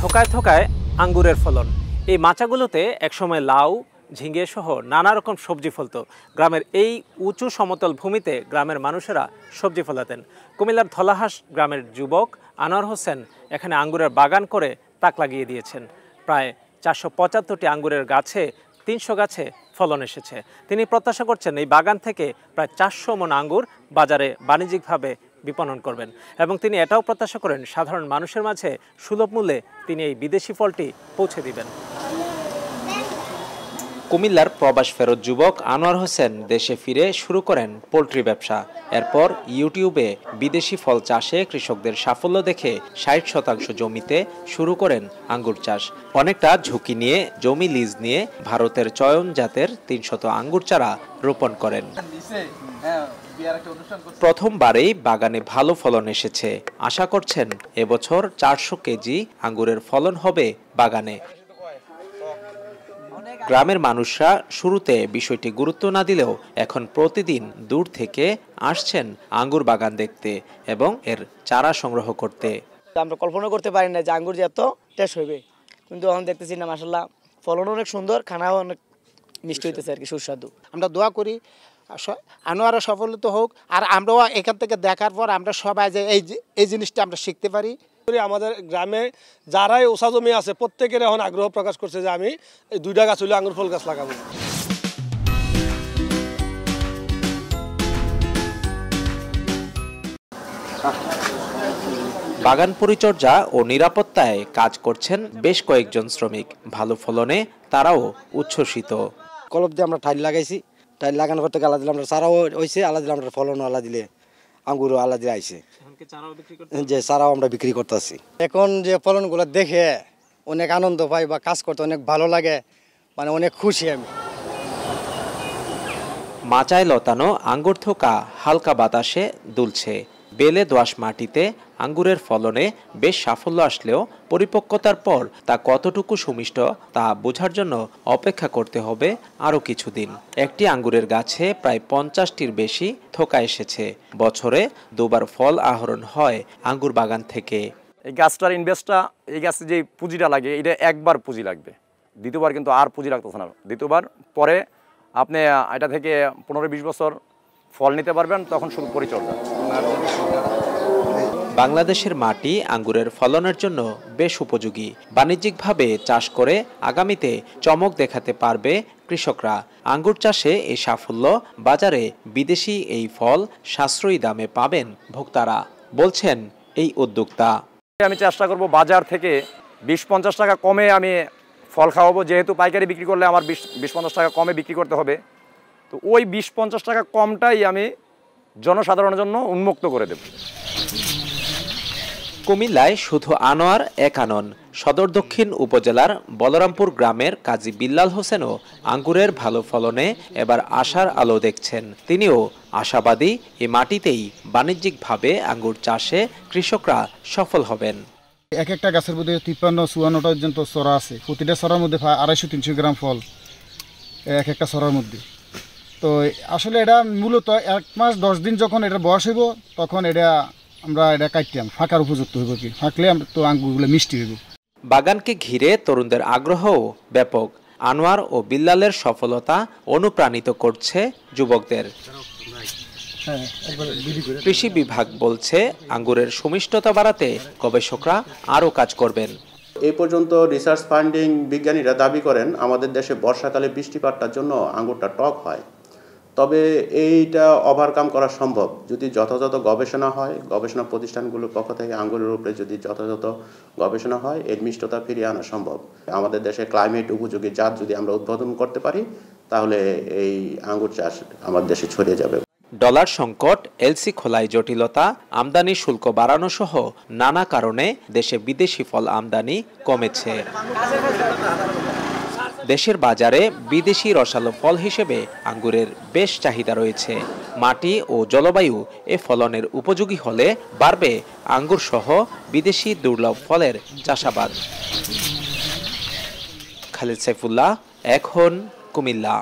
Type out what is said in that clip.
থোকায় থোকায় আঙ্গুরের ফলন। এই মাচাগুলোতে একসময় লাউ, ঝিঙে সহ নানা রকম সবজি ফলতো। গ্রামের এই উঁচু সমতল ভূমিতে গ্রামের মানুষেরা সবজি ফলাতেন। কুমিল্লার ধলাহাঁস গ্রামের যুবক আনোয়ার হোসেন এখানে আঙ্গুরের বাগান করে তাক লাগিয়ে দিয়েছেন। প্রায় 475টি আঙ্গুরের গাছে 300 গাছে ফলন এসেছে। তিনি প্রত্যাশা করছেন এই বাগান থেকে প্রায় 400 মণ আঙ্গুর বাজারে বাণিজ্যিকভাবে বিপণন করবেন এবং তিনি এটাও প্রত্যাশা করেন সাধারণ মানুষের মাঝে সুলভ মূল্যে তিনি এই বিদেশি ফলটি পৌঁছে দিবেন। কুমিল্লার প্রবাস ফেরত যুবক আনোয়ার হোসেন দেশে ফিরে শুরু করেন পোল্ট্রি ব্যবসা। এরপর ইউটিউবে বিদেশি ফল চাষে কৃষকদের সাফল্য দেখে 60% জমিতে শুরু করেন আঙ্গুর চাষ। অনেকটা ঝুঁকি নিয়ে জমি লিজ নিয়ে ভারতের চয়ন জাতের 300 আঙ্গুর চারা রোপণ করেন। প্রথমবারেই বাগানে ভালো ফলন এসেছে। আশা করছেন এবছর 400 কেজি আঙ্গুরের ফলন হবে বাগানে। গ্রামের মানুষরা শুরুতে বিষয়টি গুরুত্ব না দিলেও এখন প্রতিদিন দূর থেকে আসছেন আঙ্গুর বাগান দেখতে এবং এর চারা সংগ্রহ করতে। আমরা কল্পনা করতে পারি না যে আঙ্গুর যে এত টেস্ট হবে, কিন্তু এখন দেখতেছি না মাশাআল্লাহ ফলন অনেক সুন্দর, খানাও অনেক মিষ্টি হইতেছে আর কি, সুস্বাদু। আমরা দোয়া করি আনোয়ারা সফলিত হোক, আর আমরাও এখান থেকে দেখার পর আমরা সবাই যে এই জিনিসটা আমরা শিখতে পারি। আমাদের গ্রামে যারাই ওষা জমি আছে প্রত্যেকের এখন আগ্রহ প্রকাশ করছে যে আমি এই 2টা গাছ হলে আঙ্গুর ফল গাছ লাগাবো। বাগান পরিচর্যা ও নিরাপত্তায় কাজ করছেন বেশ কয়েকজন শ্রমিক। ভালো ফলনে তারাও উচ্ছ্বসিত। কলপ দিয়ে আমরা টাইল লাগাইছি, টাইল লাগানোর পর থেকে আলাদা দিলাম, আমরা চারাও হয়েছে, আলাদা দিলাম আমরা ফলনও আলাদা দিলে, আঙ্গুরও আলাদা দিয়ে আইছে, যে চারাও আমরা বিক্রি করতেছি। এখন যে ফলনগুলো দেখে অনেক আনন্দ পাই বা কাজ করতে অনেক ভালো লাগে, মানে অনেক খুশি আমি। মাচায় লতানো আঙ্গুর থোকা হালকা বাতাসে দুলছে। বেলে দোআঁশ মাটিতে আঙ্গুরের ফলনে বেশ সাফল্য আসলেও পরিপক্কতার পর তা কতটুকু সুমিষ্ট তা বোঝার জন্য অপেক্ষা করতে হবে আরও কিছুদিন। একটি আঙ্গুরের গাছে প্রায় 50টির বেশি থোকা এসেছে। বছরে 2বার ফল আহরণ হয় আঙ্গুর বাগান থেকে। এই গাছটার ইনভেস্টটা, এই গাছে যে পুঁজিটা লাগে এটা একবার পুঁজি লাগবে, দ্বিতীয়বার কিন্তু আর পুঁজি লাগতেছে না। দ্বিতীয়বার পরে আপনি এটা থেকে 15-20 বছর ফল নিতে পারবেন, তখন শুধু পরিচর্যা। বাংলাদেশের মাটি আঙ্গুরের ফলনের জন্য বেশ উপযোগী। বাণিজ্যিকভাবে চাষ করে আগামীতে চমক দেখাতে পারবে কৃষকরা। আঙ্গুর চাষে এই সাফল্য বাজারে বিদেশি এই ফল সাশ্রয়ী দামে পাবেন ভোক্তারা, বলছেন এই উদ্যোক্তা। আমি চেষ্টা করব বাজার থেকে 20-50 টাকা কমে আমি ফল খাওয়াবো, যেহেতু পাইকারি বিক্রি করলে আমার 20-50 টাকা কমে বিক্রি করতে হবে। তো ওই 20-50 টাকা কমটাই আমি জনসাধারণের জন্য উন্মুক্ত করে দেব। কুমিল্লায় শুধু আনোয়ার একা নন। সদর দক্ষিণ উপজেলার বলরামপুর গ্রামের কাজী বিল্লাল হোসেনও আঙ্গুরের ভালো ফলনে এবার আশার আলো দেখছেন। তিনিও আশাবাদী এই মাটিতেই বাণিজ্যিকভাবে আঙ্গুর চাষে কৃষকরা সফল হবেন। এক একটা গাছের মধ্যে 53-54টা পর্যন্ত চড়া আছে। প্রতিটা চড়ার মধ্যে 250-300 গ্রাম ফল এক একটা চড়ার মধ্যে। তো আসলে এটা মূলত 1 মাস 10 দিন যখন এটা বয়স হইব তখন আমরা এটা কাটতাম, ফাঁকার উপযুক্ত হইব, কি ফাঁকলে তো আঙ্গুরগুলো মিষ্টি হইব। বাগানকে ঘিরে তরুণদের আগ্রহও ব্যাপক। আনোয়ার ও বিল্লালের সফলতা অনুপ্রাণিত করছে যুবকদের। কৃষি বিভাগ বলছে আঙ্গুরের সুমিষ্টতা বাড়াতে গবেষকরা আরও কাজ করবেন। এই পর্যন্ত রিসার্চ ফান্ডিং বিজ্ঞানীরা দাবি করেন আমাদের দেশে বর্ষাকালে বৃষ্টিপাতটার জন্য আঙ্গুরটা টক হয়। তবে এইটা ওভারকাম করা সম্ভব যদি যথাযথ গবেষণা হয়, গবেষণা প্রতিষ্ঠানগুলোর পক্ষ থেকে আঙ্গুরের উপরে যদি যথাযথ গবেষণা হয়, এর মিষ্টতা ফিরিয়ে আনা সম্ভব। আমাদের দেশে ক্লাইমেট উপযোগী জাত যদি আমরা উদ্বোধন করতে পারি তাহলে এই আঙ্গুর চাষ আমাদের দেশে ছড়িয়ে যাবে। ডলার সংকট, এলসি খোলাই জটিলতা, আমদানি শুল্ক বাড়ানো সহ নানা কারণে দেশে বিদেশি ফল আমদানি কমেছে। দেশের বাজারে বিদেশি রসালো ফল হিসেবে আঙ্গুরের বেশ চাহিদা রয়েছে। মাটি ও জলবায়ু এ ফলনের উপযোগী হলে বাড়বে আঙ্গুর সহ বিদেশি দুর্লভ ফলের চাষাবাদ। খালিদ সাইফুল্লাহ, এখন কুমিল্লা।